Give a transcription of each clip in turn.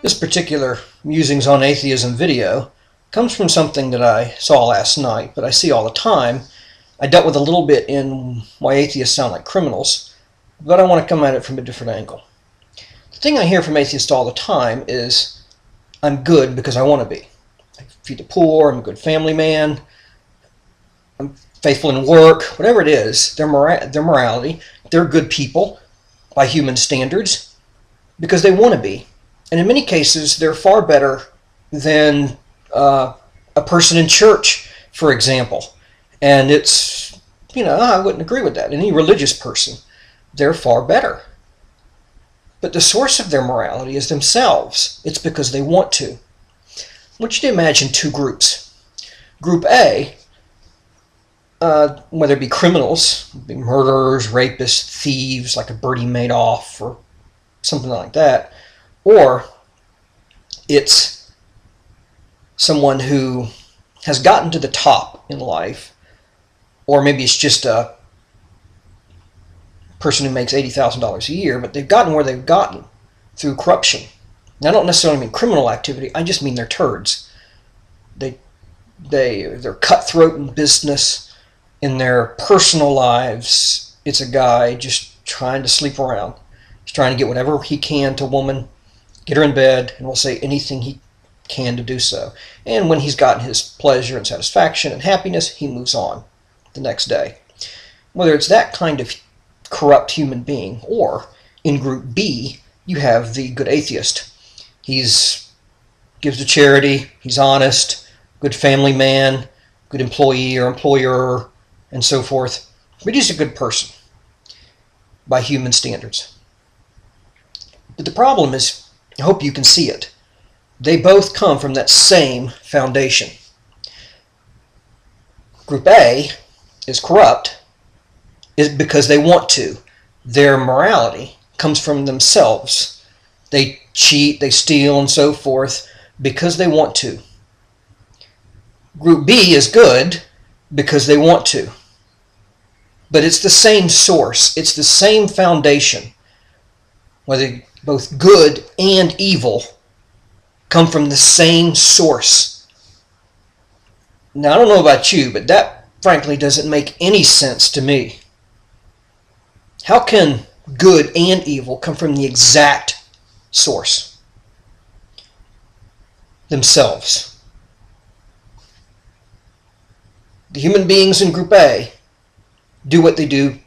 This particular Musings on Atheism video comes from something that I saw last night, but I see all the time. I dealt with a little bit in Why Atheists Sound Like Criminals, but I want to come at it from a different angle. The thing I hear from atheists all the time is, I'm good because I want to be. I feed the poor, I'm a good family man, I'm faithful in work, whatever it is, their morality, they're good people by human standards because they want to be. And in many cases, they're far better than a person in church, for example. And it's, I wouldn't agree with that. Any religious person, they're far better. But the source of their morality is themselves. It's because they want to. I want you to imagine two groups. Group A, whether it be criminals, be murderers, rapists, thieves, like a Bertie Madoff or something like that, or it's someone who has gotten to the top in life, or maybe it's just a person who makes $80,000 a year, but they've gotten where they've gotten through corruption. And I don't necessarily mean criminal activity, I just mean they're turds. They're cutthroat in business. In their personal lives, it's a guy just trying to sleep around. He's trying to get whatever he can to a woman, get her in bed, and will say anything he can to do so. And when he's gotten his pleasure and satisfaction and happiness, he moves on the next day. Whether it's that kind of corrupt human being, or in Group B, you have the good atheist. Gives to charity, he's honest, good family man, good employee or employer, and so forth. But he's a good person by human standards. But the problem is, I hope you can see it, they both come from that same foundation. Group A is corrupt because they want to. Their morality comes from themselves. They cheat, they steal, and so forth because they want to. Group B is good because they want to. But it's the same source. It's the same foundation. Whether both good and evil come from the same source. Now, I don't know about you, but that frankly doesn't make any sense to me. How can good and evil come from the exact source? Themselves. The human beings in Group A do what they do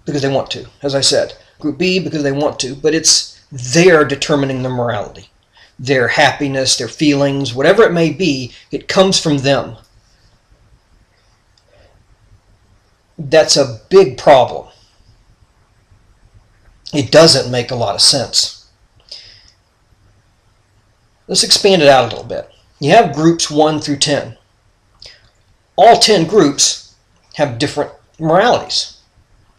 because they want to, as I said. Group B because they want to, but it's their determining their morality. Their happiness, their feelings, whatever it may be, it comes from them. That's a big problem. It doesn't make a lot of sense. Let's expand it out a little bit. You have groups 1 through 10. All 10 groups have different moralities,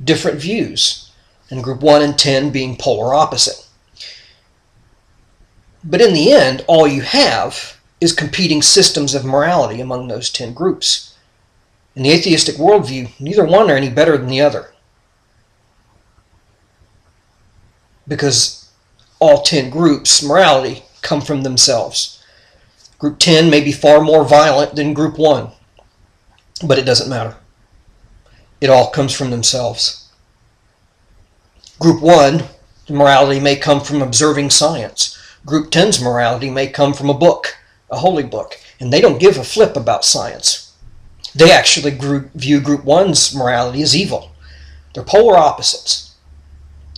different views, and Group 1 and 10 being polar opposite. But in the end, all you have is competing systems of morality among those 10 groups. In the atheistic worldview, neither one are any better than the other, because all 10 groups' morality come from themselves. Group 10 may be far more violent than Group 1, but it doesn't matter. It all comes from themselves. Group 1, the morality may come from observing science. Group 10's morality may come from a book, a holy book, and they don't give a flip about science. They actually view Group 1's morality as evil. They're polar opposites.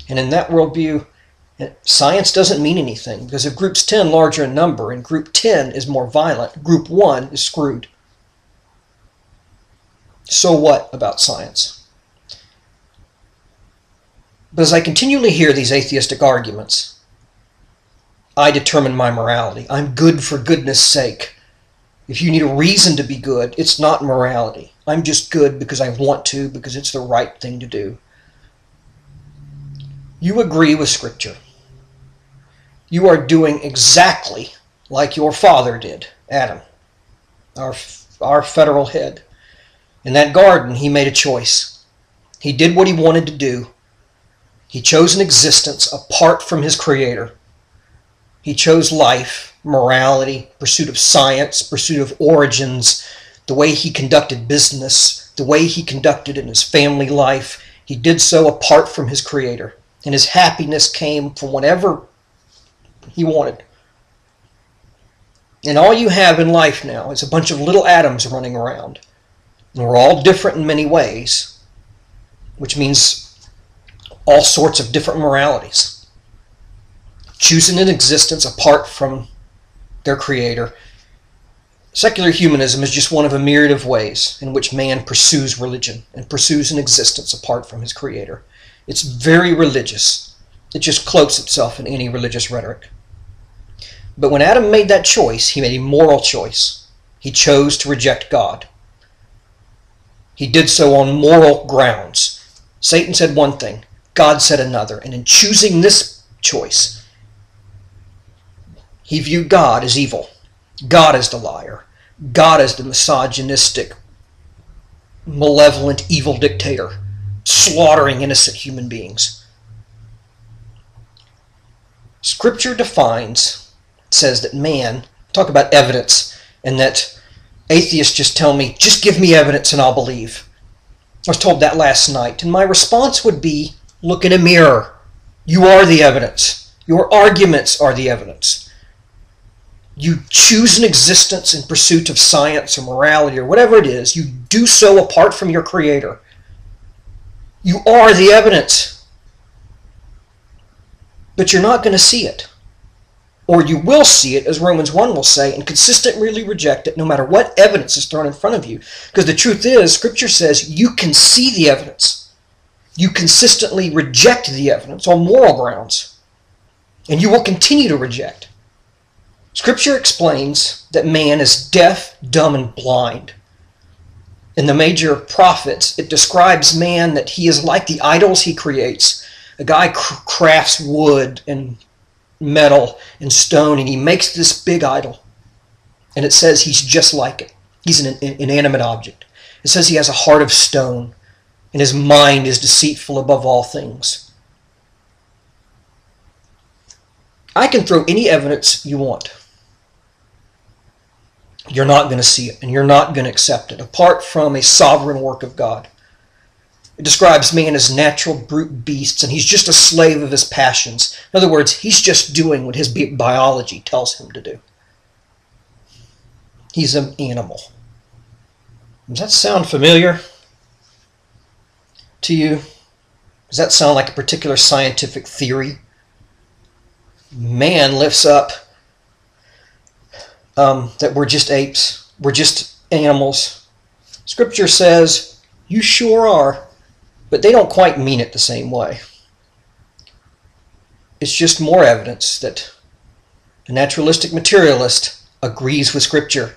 And in that worldview, science doesn't mean anything, because if Group's 10 larger in number and Group 10 is more violent, Group 1 is screwed. So what about science? But as I continually hear these atheistic arguments, I determine my morality. I'm good for goodness sake. If you need a reason to be good, it's not morality. I'm just good because I want to, because it's the right thing to do. You agree with Scripture. You are doing exactly like your father did, Adam, our federal head. In that garden, he made a choice. He did what he wanted to do. He chose an existence apart from his Creator. He chose life, morality, pursuit of science, pursuit of origins, the way he conducted business, the way he conducted in his family life. He did so apart from his Creator. And his happiness came from whatever he wanted. And all you have in life now is a bunch of little atoms running around. And we're all different in many ways, which means all sorts of different moralities. Choosing an existence apart from their Creator. Secular humanism is just one of a myriad of ways in which man pursues religion and pursues an existence apart from his Creator. It's very religious. It just cloaks itself in any religious rhetoric. But when Adam made that choice, he made a moral choice. He chose to reject God. He did so on moral grounds. Satan said one thing, God said another. And in choosing this choice, he viewed God as evil. God as the liar. God as the misogynistic, malevolent, evil dictator, slaughtering innocent human beings. Scripture says that man, talk about evidence, and that atheists just tell me, just give me evidence and I'll believe. I was told that last night, and my response would be, look in a mirror. You are the evidence. Your arguments are the evidence. You choose an existence in pursuit of science or morality or whatever it is. You do so apart from your Creator. You are the evidence. But you're not going to see it. Or you will see it, as Romans 1 will say, and consistently reject it no matter what evidence is thrown in front of you. Because the truth is, Scripture says you can see the evidence. You consistently reject the evidence on moral grounds. And you will continue to reject. Scripture explains that man is deaf, dumb, and blind. In the major prophets, it describes man that he is like the idols he creates. A guy crafts wood and metal and stone, and he makes this big idol. And it says he's just like it. He's an inanimate object. It says he has a heart of stone, and his mind is deceitful above all things. I can throw any evidence you want. You're not going to see it, and you're not going to accept it, apart from a sovereign work of God. It describes man as natural brute beasts, and he's just a slave of his passions. In other words, he's just doing what his biology tells him to do. He's an animal. Does that sound familiar to you? Does that sound like a particular scientific theory? Man lifts up that we're just apes, we're just animals. Scripture says, you sure are, but they don't quite mean it the same way. It's just more evidence that a naturalistic materialist agrees with Scripture,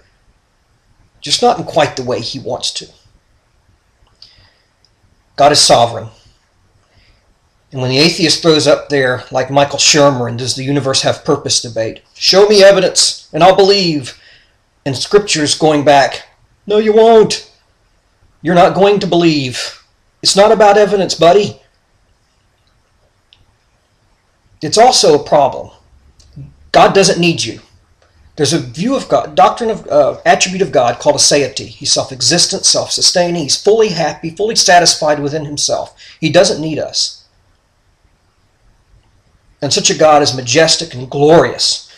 just not in quite the way he wants to. God is sovereign. And when the atheist throws up there, like Michael Shermer, and does the universe have purpose debate, show me evidence and I'll believe. And Scripture's going back, no you won't. You're not going to believe. It's not about evidence, buddy. It's also a problem. God doesn't need you. There's a view of God, doctrine of attribute of God called aseity. He's self-existent, self-sustaining. He's fully happy, fully satisfied within himself. He doesn't need us. And such a God is majestic and glorious.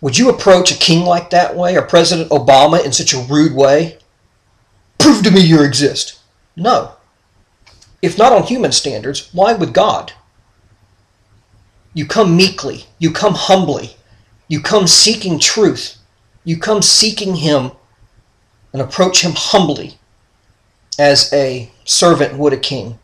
Would you approach a king like that way, or President Obama in such a rude way? Prove to me you exist. No. If not on human standards, why with God? You come meekly. You come humbly. You come seeking truth. You come seeking Him and approach Him humbly as a servant would a king.